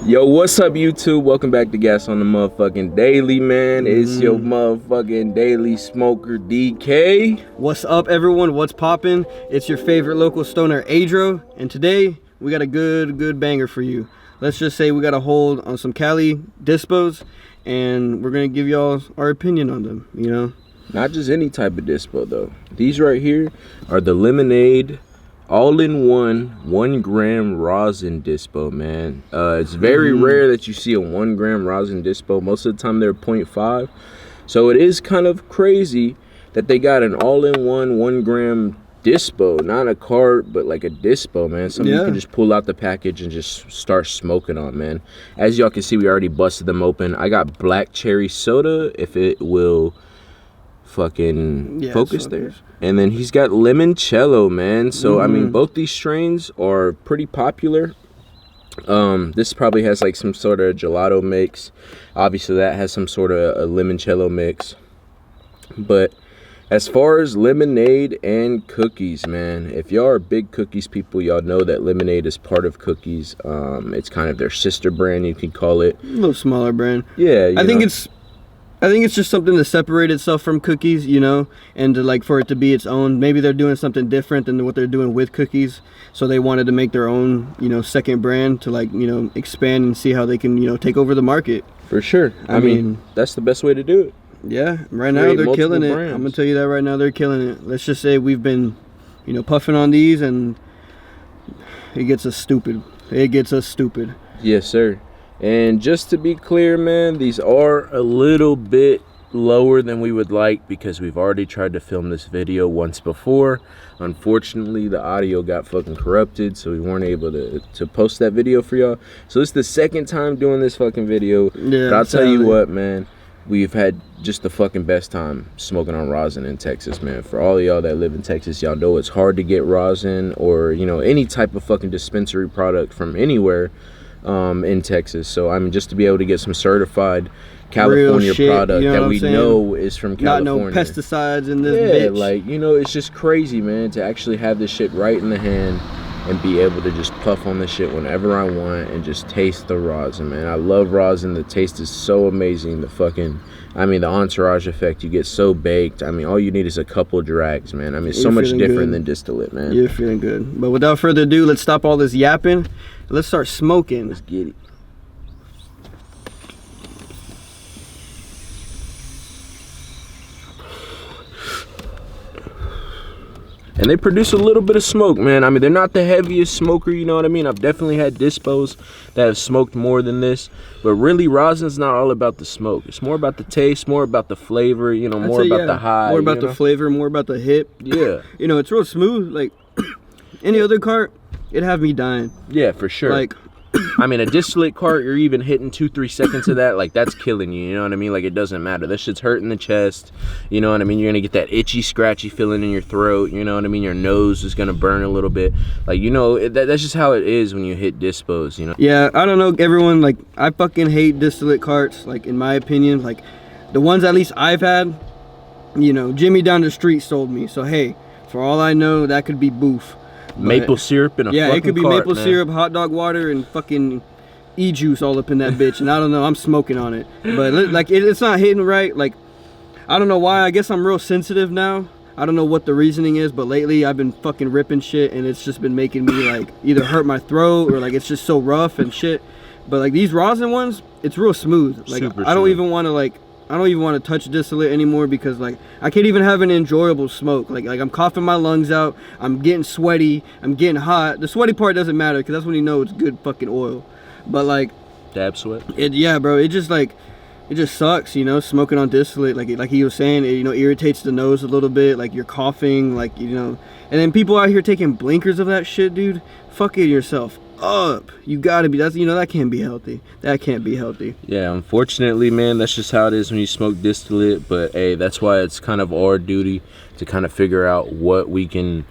Yo, what's up, YouTube? Welcome back to Gas on the Motherfucking Daily, man. It's your motherfucking daily smoker, DK. What's up, everyone? What's poppin'? It's your favorite local stoner, Adro, and today we got a good banger for you. Let's just say we got a hold on some Cali Dispos, and we're gonna give y'all our opinion on them. You know, Not just any type of Dispo though. These right here are the Lemonade all-in-one 1 gram rosin Dispo, man. It's very rare that you see a 1 gram rosin Dispo. Most of the time they're 0.5, so it is kind of crazy that they got an all-in-one 1 gram Dispo, not a cart, but like a Dispo, man. Something you can just pull out the package and just start smoking on, man. As y'all can see, we already busted them open. I got black cherry soda, if it will fucking focus there. And then he's got limoncello, man. So I mean, both these strains are pretty popular. This probably has like some sort of gelato mix. Obviously that has some sort of a limoncello mix. But as far as lemonade and cookies, man, if y'all are big cookies people, y'all know that Lemonade is part of Cookies. It's kind of their sister brand, you can call it. A little smaller brand. Yeah, I think it's just something to separate itself from Cookies, you know, and to, like, for it to be its own. Maybe they're doing something different than what they're doing with Cookies, so they wanted to make their own, you know, second brand to, like, you know, expand and see how they can, you know, take over the market. For sure. I mean, that's the best way to do it. Yeah, right now they're killing it. I'm gonna tell you that right now, they're killing it. Let's just say we've been, you know, puffing on these, and it gets us stupid. It gets us stupid. Yes, sir. And just to be clear, man, these are a little bit lower than we would like because we've already tried to film this video once before. Unfortunately, the audio got fucking corrupted, so we weren't able to post that video for y'all. So it's the second time doing this fucking video. Yeah, but I'll tell you what, man, we've had just the fucking best time smoking on rosin in Texas, man. For all of y'all that live in Texas, y'all know it's hard to get rosin or, you know, any type of fucking dispensary product from anywhere in Texas. So I mean, just to be able to get some certified California product, you know, that we know is from California. Not no pesticides in this bitch. Like, you know, it's just crazy, man, to actually have this shit right in the hand and be able to just puff on the shit whenever I want and just taste the rosin, man. I love rosin. The taste is so amazing. The fucking, I mean, the entourage effect, you get so baked. I mean, all you need is a couple drags, man. I mean, it's so much different than distillate, man. You're feeling good. But without further ado, let's stop all this yapping. Let's start smoking. Let's get it. And they produce a little bit of smoke, man. I mean, they're not the heaviest smoker, you know what I mean? I've definitely had Dispos that have smoked more than this. But really, rosin's not all about the smoke. It's more about the taste, more about the flavor, you know, more about the high. More about the flavor, more about the hit. Yeah. You know, it's real smooth. Like, any other cart, it'd have me dying. Yeah, for sure. Like, I mean, a distillate cart, you're even hitting 2-3 seconds of that, like, that's killing you, you know what I mean? Like, it doesn't matter. That shit's hurting the chest, you know what I mean? You're gonna get that itchy, scratchy feeling in your throat, you know what I mean? Your nose is gonna burn a little bit. Like, you know, that's just how it is when you hit Dispos, you know? Yeah, I don't know, everyone, like, I fucking hate distillate carts, like, in my opinion. Like, the ones at least I've had, you know, Jimmy down the street sold me, so hey, for all I know, that could be boof. Maple syrup in a fucking cart, it could be maple syrup, hot dog water, and fucking e-juice all up in that bitch. And I don't know, I'm smoking on it. But like, it's not hitting right. Like, I don't know why. I guess I'm real sensitive now. I don't know what the reasoning is, but lately I've been fucking ripping shit, and it's just been making me like either hurt my throat or like it's just so rough and shit. But like these rosin ones, it's real smooth. Like, I don't even want to touch distillate anymore because like I can't even have an enjoyable smoke. Like I'm coughing my lungs out, I'm getting sweaty, I'm getting hot. The sweaty part doesn't matter because that's when you know it's good fucking oil. But like dab sweat. Yeah, bro. It just sucks, you know, smoking on distillate. Like he was saying, it, you know, irritates the nose a little bit. Like you're coughing, like, you know. And then people out here taking blinkers of that shit, dude. Fucking yourself up. You gotta be, that's, you know, that can't be healthy. That can't be healthy. Yeah, unfortunately, man, that's just how it is when you smoke distillate. But hey, that's why it's kind of our duty to kind of figure out what we can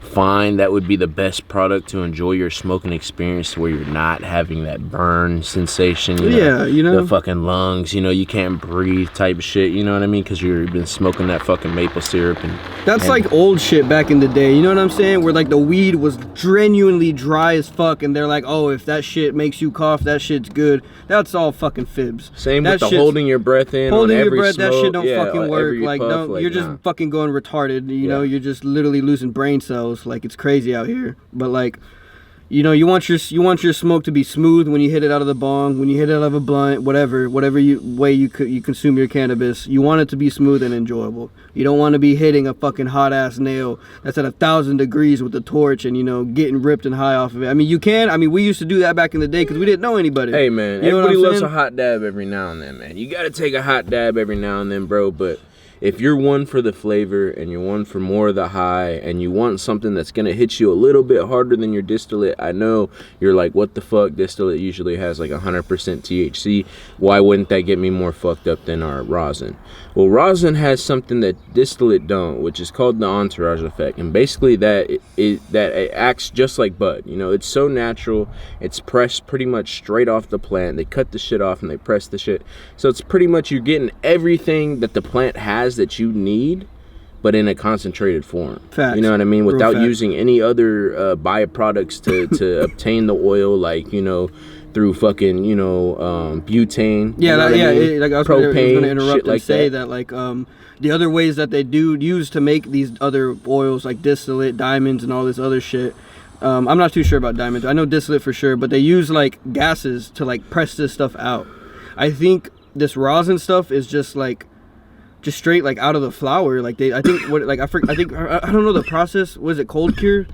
find that would be the best product to enjoy your smoking experience, where you're not having that burn sensation. The fucking lungs. You can't breathe type shit. You know what I mean? Because you've been smoking that fucking maple syrup that's like old shit back in the day. You know what I'm saying? Where like the weed was genuinely dry as fuck, and they're like, oh, if that shit makes you cough, that shit's good. That's all fucking fibs. Same with the holding your breath in. Holding your breath, smoke. that shit don't fucking work. Like, puff, you're just fucking going retarded. You're just literally losing brain cells. Like, it's crazy out here. But like, you want your smoke to be smooth when you hit it out of the bong, when you hit it out of a blunt, whatever way you consume your cannabis. You want it to be smooth and enjoyable. You don't want to be hitting a fucking hot ass nail that's at 1,000 degrees with a torch and getting ripped and high off of it. I mean, you can. I mean, we used to do that back in the day because we didn't know anybody. Hey man, everybody loves a hot dab every now and then, man. You gotta take a hot dab every now and then, bro. But if you're one for the flavor and you're one for more of the high and you want something that's going to hit you a little bit harder than your distillate, I know you're like, what the fuck? Distillate usually has like 100% THC. Why wouldn't that get me more fucked up than our rosin? Well, rosin has something that distillate don't, which is called the entourage effect. And basically it acts just like bud. It's so natural. It's pressed pretty much straight off the plant. They cut the shit off and they press the shit. So it's pretty much you're getting everything that the plant has that you need, but in a concentrated form. Facts. You know what I mean? Without Real using any other byproducts to obtain the oil, like through fucking butane. Yeah, like I was going to interrupt and say that. like the other ways that they do use to make these other oils like distillate, diamonds, and all this other shit. I'm not too sure about diamonds. I know distillate for sure, but they use like gases to like press this stuff out. I think this rosin stuff is just straight like out of the flower. Like I don't know the process. Was it cold cure?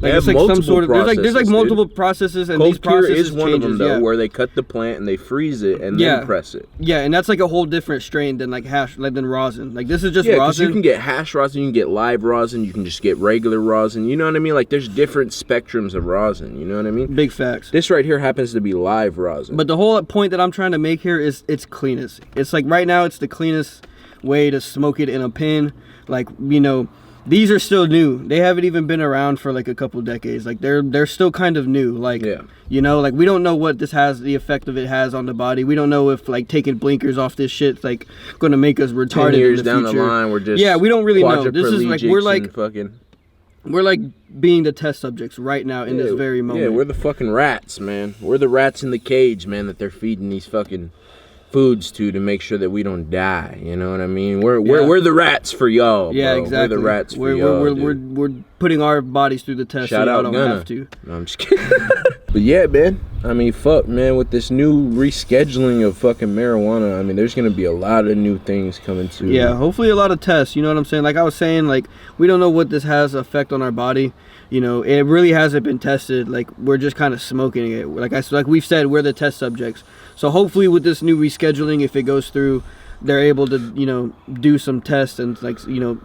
Like it's like some sort of there's like multiple processes, and cold these processes cure is one of them though, yeah. where they cut the plant and they freeze it and then press it. Yeah, and that's like a whole different strain than like than rosin. Like this is just rosin. You can get hash rosin, you can get live rosin, you can just get regular rosin. You know what I mean? Like there's different spectrums of rosin. You know what I mean? Big facts. This right here happens to be live rosin. But the whole point that I'm trying to make here is it's cleanest. It's like right now it's the cleanest way to smoke it in a pen. Like these are still new. They haven't even been around for like a couple decades. Like they're still kind of new. Like like we don't know what the effect of it has on the body. We don't know if like taking blinkers off this shit's like going to make us retarded 10 years in the down future. The line, we're just we don't really know. This is like we're like being the test subjects right now in this very moment. Yeah, we're the fucking rats, man. We're the rats in the cage, man, that they're feeding these fucking foods to make sure that we don't die. You know what I mean? We're the rats for y'all. Yeah, bro. exactly. We're the rats for y'all. We're putting our bodies through the test. Shout out don't Gunna. have to. No, I'm just kidding. But yeah, man. I mean, fuck, man. With this new rescheduling of fucking marijuana, I mean, there's gonna be a lot of new things coming too. Yeah, hopefully a lot of tests. You know what I'm saying? Like I was saying, like we don't know what this has effect on our body. It really hasn't been tested. Like we're just kind of smoking it. Like we've said, we're the test subjects. So hopefully with this new rescheduling, if it goes through, they're able to do some tests and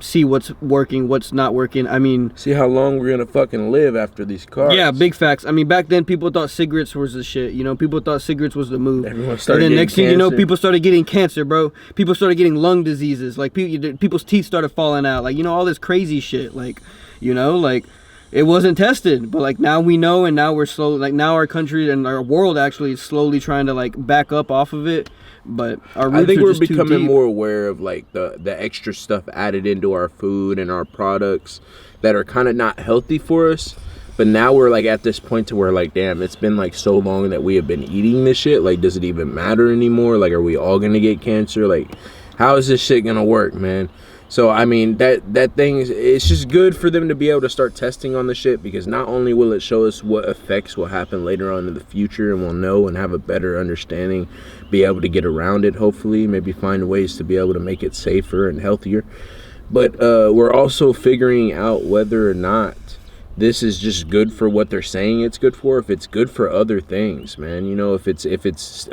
see what's working, what's not working. I mean, see how long we're gonna fucking live after these cars. Yeah, big facts. I mean, back then people thought cigarettes was the shit. People thought cigarettes was the move. Everyone started and then getting next thing you know, people started getting cancer, bro. People started getting lung diseases. Like people's teeth started falling out. Like all this crazy shit. Like it wasn't tested, but like now we know, and now we're slowly, like now our country and our world actually is slowly trying to like back up off of it. But our roots I think are we're just too becoming deep. more aware of like the extra stuff added into our food and our products that are kind of not healthy for us. But now we're like at this point to where like, damn, it's been like so long that we have been eating this shit. Like, does it even matter anymore? Like, are we all gonna get cancer? Like, how is this shit gonna work, man? So I mean that thing, it's just good for them to be able to start testing on the shit, because not only will it show us what effects will happen later on in the future, and we'll know and have a better understanding, be able to get around it, hopefully, maybe find ways to be able to make it safer and healthier. But we're also figuring out whether or not this is just good for what they're saying it's good for, if it's good for other things, man. If it's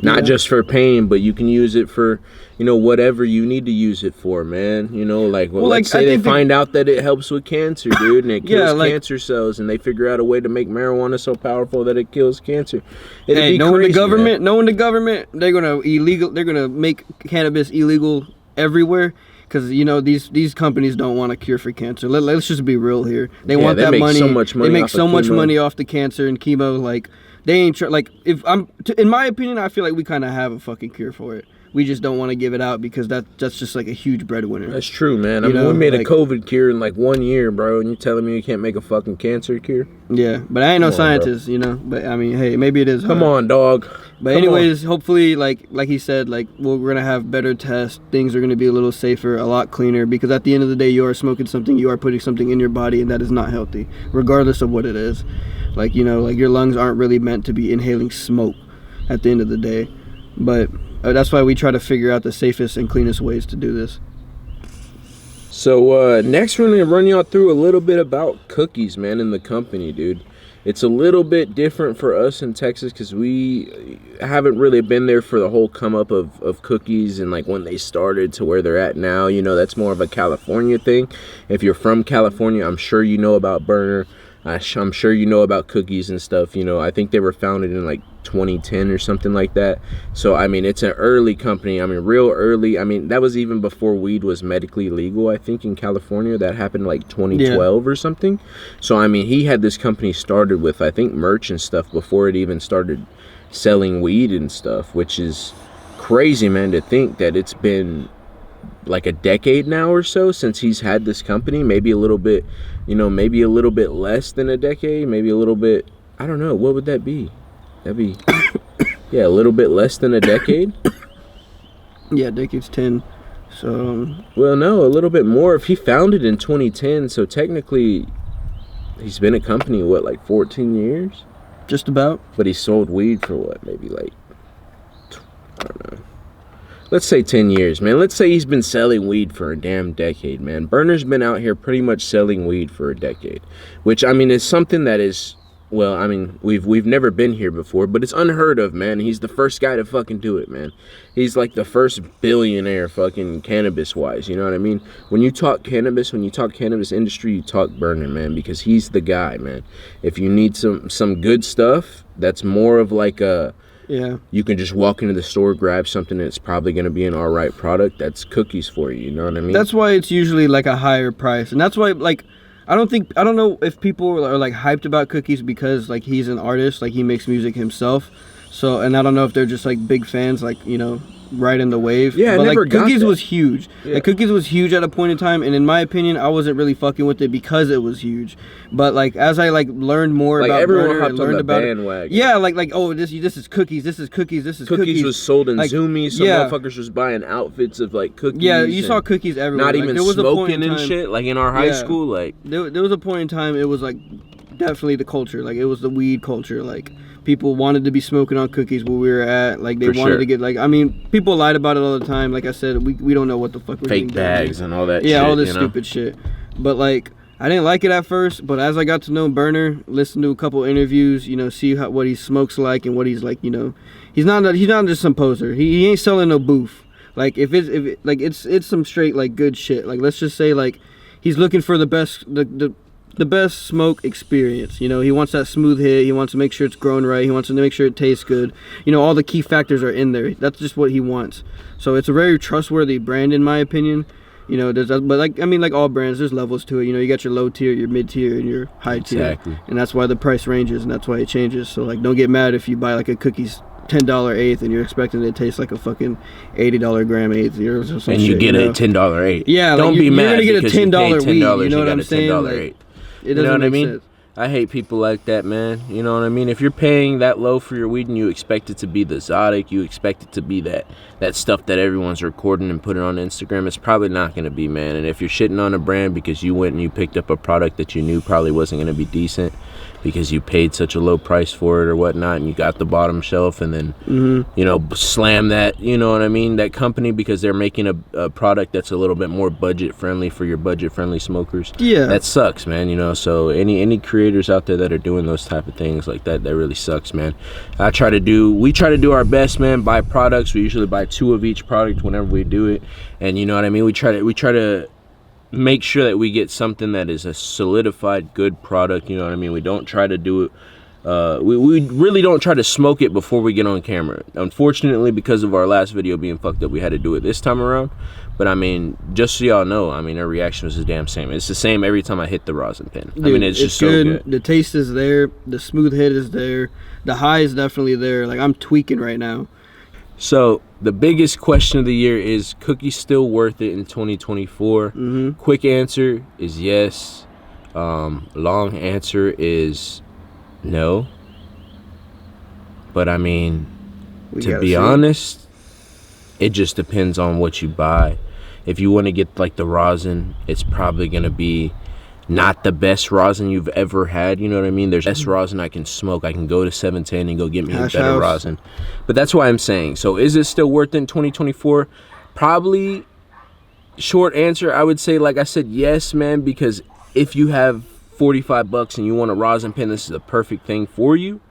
not just for pain, but you can use it for whatever you need to use it for, man. Let's say they find out that it helps with cancer, dude, and it kills cancer cells, and they figure out a way to make marijuana so powerful that it kills cancer. Knowing the government, they're gonna make cannabis illegal everywhere, because you know these companies don't want a cure for cancer. Let's just be real here. They want they that make money. so much money They make off so of much chemo. money off the cancer and chemo. Like they ain't like in my opinion, I feel like we kind of have a fucking cure for it. We just don't want to give it out because that's just like a huge breadwinner. That's true, man. I You mean, know, we made like- a COVID cure in like 1 year, bro, and you telling me you can't make a fucking cancer cure? Yeah, but I ain't no Come on, bro. scientist, you know. But I mean, hey, maybe it is. Come hard. on, dog. But Come anyways, hopefully, like he said, like we're gonna have better tests. Things are gonna be a little safer, a lot cleaner. Because at the end of the day, you are smoking something, you are putting something in your body, and that is not healthy, regardless of what it is. Like you know, like your lungs aren't really meant to be inhaling smoke. At the end of the day, but that's why we try to figure out the safest and cleanest ways to do this. So next we're gonna run y'all through a little bit about cookies, man, in the company, dude. It's a little bit different for us in Texas because we haven't really been there for the whole come up of cookies and like when they started to where they're at now. You know, that's more of a California thing. If you're from California, I'm sure you know about Burner. I'm sure you know about cookies and stuff. You know, I think they were founded in like 2010 or something like that. So I mean, it's an early company. I mean, real early. I mean, that was even before weed was medically legal, I think, in California. That happened like 2012 or something. So I mean, he had this company started with, I think, merch and stuff before it even started selling weed and stuff, which is crazy, man, to think that it's been like a decade now or so since he's had this company. Maybe a little bit, you know, maybe a little bit less than a decade, maybe a little bit, I don't know, what would that be? That'd be yeah, a little bit less than a decade. Yeah, decade's 10. So Well, no, a little bit more. If he founded in 2010, so technically he's been a company what, like 14 years? just about. But he sold weed for what, maybe like, I don't know, let's say 10 years, man. Let's say he's been selling weed for a damn decade, man. Burner's been out here pretty much selling weed for a decade, which I mean is something that is, well, I mean, we've never been here before, but it's unheard of, man. He's the first guy to fucking do it, man. He's like the first billionaire fucking cannabis wise, you know what I mean? When you talk cannabis industry, you talk Burner, man, because he's the guy, man. If you need some good stuff that's more of like a, Yeah. you can just walk into the store, grab something that's probably going to be an all right product. That's cookies for you. You know what I mean? That's why it's usually like a higher price, and that's why like I don't know if people are like hyped about cookies because like he's an artist, like he makes music himself. So, and I don't know if they're just like big fans, like, you know, riding the wave. Yeah, I but never like got cookies that. was huge. Yeah. Like cookies was huge at a point in time, and in my opinion, I wasn't really fucking with it because it was huge. But like as I like learned more like about everyone Burner hopped and on learned the about it, bandwagon. yeah, like oh this is cookies, this is cookies, this is Cookies cookies. was sold in Like, Zoomies. Some yeah. motherfuckers was buying outfits of like cookies. Yeah, you saw and cookies everywhere. not Like, even there was a point smoking in and time- shit. Like in our high Yeah. school, like There was a point in time it was like definitely the culture, like it was the weed culture. Like people wanted to be smoking on cookies where we were at, like they For wanted sure. to get like, I mean, people lied about it all the time. Like I said, we don't know what the fuck we're fake getting down here. bags and all that Yeah, shit. all this you know? stupid shit. But like I didn't like it at first, but as I got to know Burner, listen to a couple interviews, you know, see what he smokes like and what he's like, you know, he's not just some poser. He ain't selling no booth. Like if it's some straight like good shit. Like let's just say like he's looking for the best the best smoke experience. You know, he wants that smooth hit. He wants to make sure it's grown right. He wants to make sure it tastes good. You know, all the key factors are in there. That's just what he wants. So it's a very trustworthy brand in my opinion. You know, but like I mean, like all brands, there's levels to it. You know, you got your low tier, your mid tier, and your high tier, Exactly. and that's why the price ranges, and that's why it changes. So like, don't get mad if you buy like a cookies $10 eighth and you're expecting it to taste like a fucking $80 gram eighth or some And shit, you get know? a $10 eight. Yeah, don't like, be you're mad gonna get a because you $10 paid weed, $10. you know what got I'm a saying? $10 Like, eight. It You know doesn't what I make mean? sense. I hate people like that, man. You know what I mean? If you're paying that low for your weed and you expect it to be the Zodic, you expect it to be that stuff that everyone's recording and putting on Instagram, it's probably not going to be, man. And if you're shitting on a brand because you went and you picked up a product that you knew probably wasn't going to be decent because you paid such a low price for it or whatnot, and you got the bottom shelf and then, you know, slam that, you know what I mean, that company because they're making a product that's a little bit more budget friendly for your budget friendly smokers. Yeah. That sucks, man, you know. So any creators out there that are doing those type of things like that really sucks, man. We try to do our best, man. Buy products. We usually buy 2 of each product whenever we do it, and you know what I mean. We try to make sure that we get something that is a solidified good product. You know what I mean. We don't try to do it We really don't try to smoke it before we get on camera. Unfortunately, because of our last video being fucked up, we had to do it this time around. But I mean, just so y'all know, I mean, our reaction was the damn same. It's the same every time I hit the rosin pen. Dude, I mean, it's just good. so good. The taste is there. The smooth hit is there. The high is definitely there. Like, I'm tweaking right now. So the biggest question of the year is, cookies still worth it in 2024? Quick answer is yes. Long answer is no. But I mean, to be honest, it just depends on what you buy. If you want to get like the rosin, it's probably gonna be not the best rosin you've ever had. You know what I mean? There's best rosin I can smoke. I can go to 710 and go get me a better rosin. But that's why I'm saying, so is it still worth it in 2024? Probably. Short answer, I would say, like I said, yes, man, because if you have 45 bucks and you want a rosin pen, this is the perfect thing for you.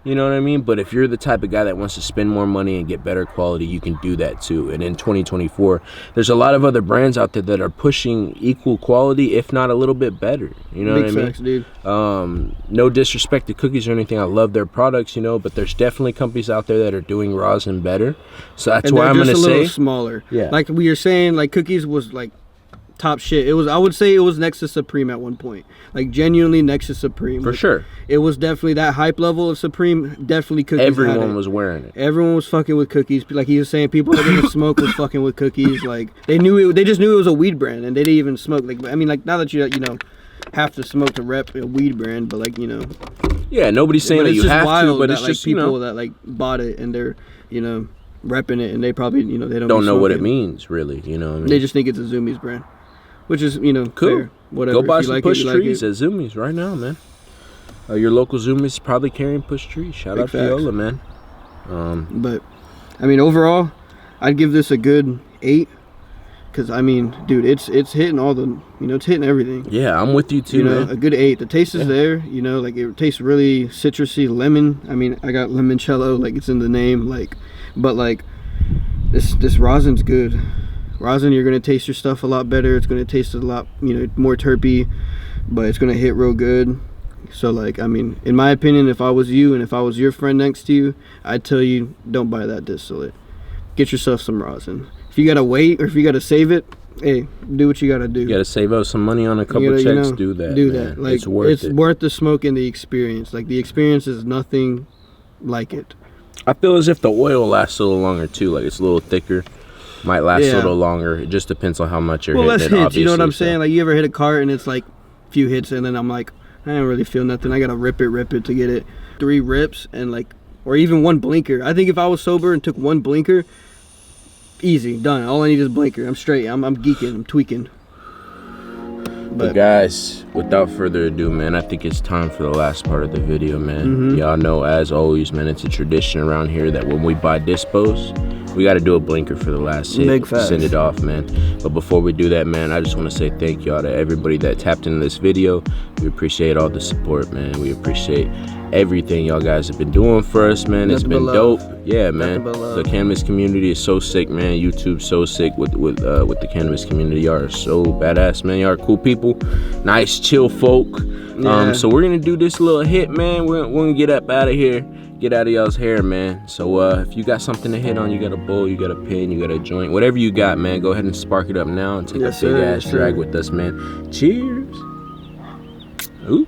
You know what I mean? But if you're the type of guy that wants to spend more money and get better quality, you can do that too. And in 2024, there's a lot of other brands out there that are pushing equal quality, if not a little bit better. You know what I mean? Facts, dude. No disrespect to cookies or anything. I love their products, you know, but there's definitely companies out there that are doing rosin better. So that's why I'm gonna say, a little smaller. Yeah. Like we were saying, like cookies was like top shit. It was, I would say it was next to Supreme at one point. Like genuinely next to Supreme. For like, sure. It was definitely that hype level of Supreme. Definitely cookies. Everyone was wearing it. Everyone was fucking with cookies. Like he was saying, people that didn't smoke was fucking with cookies. Like they knew it. They just knew it was a weed brand, and they didn't even smoke. Like I mean, like now that you know have to smoke to rep a weed brand, but like you know. Yeah, nobody's saying that you have to, but it's like just people you know, that like bought it and they're repping it, and they probably they don't know what it smoking. means really. You know what I mean? They just think it's a Zoomies brand. Which is, cool. fair. Whatever. Go buy if you some like push it, you trees like at Zoomies right now, man. Your local Zoomies is probably carrying push trees. Shout out to Yola, man. But, I mean, overall, I'd give this a good 8. Because, I mean, dude, it's hitting all the, it's hitting everything. Yeah, I'm with you too, man. A good 8. The taste is there, like it tastes really citrusy, lemon. I mean, I got limoncello, like it's in the name, but like, this rosin's good. Rosin, you're gonna taste your stuff a lot better. It's gonna taste a lot, more terpy, but it's gonna hit real good. So, like, I mean, in my opinion, if I was you and if I was your friend next to you, I'd tell you, don't buy that distillate. Get yourself some rosin. If you gotta wait or if you gotta save it, hey, do what you gotta do. You gotta save up some money on a couple checks. Do that. Do man. that. Like, it's worth the smoke and the experience. Like, the experience is nothing like it. I feel as if the oil lasts a little longer too. Like it's a little thicker. Might last a little longer. It just depends on how much you're hitting less it, hits, obviously. you know what I'm saying? Like, you ever hit a cart and it's like a few hits and then I'm like, I don't really feel nothing. I gotta rip it to get it. 3 rips and like, or even 1 blinker. I think if I was sober and took 1 blinker, easy, done. All I need is blinker. I'm straight. I'm geeking. I'm tweaking. But guys, without further ado, man, I think it's time for the last part of the video, man. Y'all know, as always, man, it's a tradition around here that when we buy Dispos, we got to do a blinker for the last hit. Big facts. Send it off, man. But before we do that, man, I just want to say thank y'all to everybody that tapped into this video. We appreciate all the support, man. We appreciate everything y'all guys have been doing for us, man. It's been dope. Yeah, man. The cannabis community is so sick, man. YouTube's so sick with the cannabis community. Y'all are so badass, man. Y'all are cool people. Nice, chill folk. Yeah. So we're gonna do this little hit, man. We're gonna get up out of here. Get out of y'all's hair, man. So if you got something to hit on, you got a bowl, you got a pen, you got a joint, whatever you got, man, go ahead and spark it up now and take a big ass drag with us, man. Cheers. Ooh.